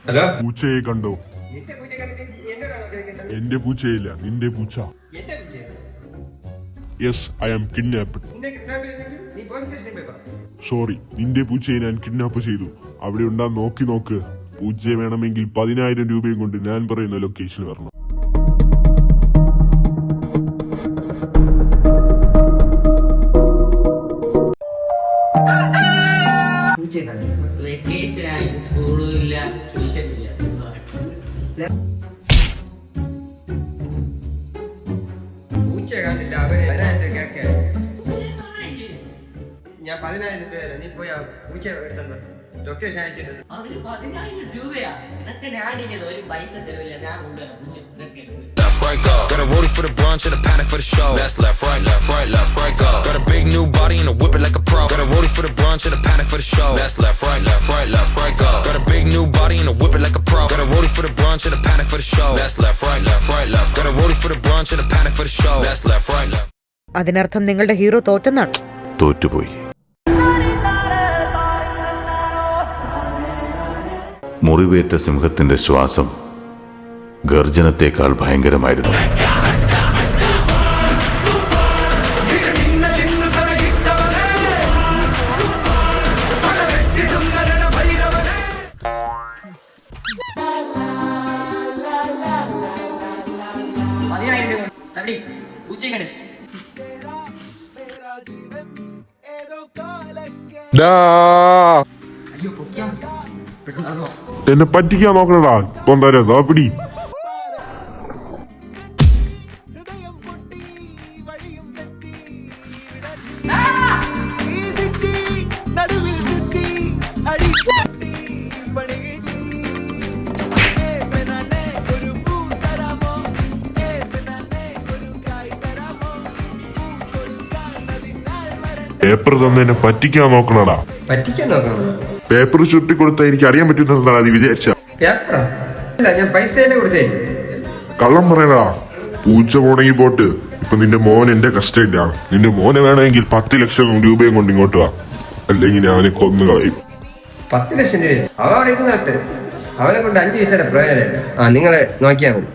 Hello, പൂച്ചയെ കണ്ടോ? എന്റെ പൂച്ചയില്ല, നിന്റെ പൂച്ച. Yes, I am kidnapped. Sorry, നിന്റെ പൂച്ചയെ ഞാൻ കിഡ്നാപ്പ് ചെയ്തു. അവിടെ ഉണ്ടാ നോക്ക്. പൂച്ചയെ വേണമെങ്കിൽ 10,000 രൂപയും കൊണ്ട് ഞാൻ പറയുന്ന ലൊക്കേഷൻ വരണം. പൂച്ച കാണില്ല, അവര് ഞാൻ 10,000 രൂപ നീ പോയാ പൂച്ച എടുത്തോ. ലൊക്കേഷൻ അയച്ചിട്ടുണ്ട്. അതിന് 10,000 രൂപയാ? ഇതൊക്കെ ഞാനിങ്ങനെ ഒരു പൈസ തരുമില്ല, ഞാൻ കൊണ്ടുവരാം പൂച്ച. Left, right, go. Got a rollie for the brunch and a panic for the show. That's left, right, go. Got a big new body and a whip it like a pro. Got a rollie for the brunch and a panic for the show. That's left, right, go. Got a big new body and a whip it like a pro. Got a rollie for the brunch and a panic for the show. That's left, right. Got a rollie for the brunch and a panic for the show. That's left, right. അതിനർത്ഥം നിങ്ങളുടെ hero തോറ്റെന്നാണ്. തോറ്റുപോയി. മുറിവേറ്റ സിംഹത്തിന്റെ ശ്വാസം ഗർജനത്തേക്കാൾ ഭയങ്കരമായിരുന്നു. എന്നെ പറ്റിക്കാൻ നോക്കണടാ. ഇപ്പൊ എന്താ പിടി. പേപ്പർ തന്നെ എന്നെ പറ്റിക്കാൻ നോക്കണടാ. പറ്റിക്കാൻ നോക്കണം? പേപ്പർ ചുരുട്ടി കൊടുത്താൽ എനിക്ക് അറിയാൻ പറ്റുന്നതാണ് നീ വിചാരിച്ച? ഞാൻ പൈസ കൊടുത്തേ. കള്ളം പറയണടാ. പൂച്ച പോണെങ്കിൽ പോട്ട്, ഇപ്പൊ നിന്റെ മോൻ എന്റെ കസ്റ്റഡിയിലാണ്. നിന്റെ മോനെ വേണമെങ്കിൽ 10 ലക്ഷം രൂപയും കൊണ്ട് ഇങ്ങോട്ട് വാ, അല്ലെങ്കിൽ അവനെ കൊന്നു കളയും. 10 ലക്ഷം രൂപ? അവ അവിടെ നട്ട് അവനെ കൊണ്ട് 5 പൈസയുടെ പ്രയോജനം. നിങ്ങളെ നോക്കിയാൽ മതി.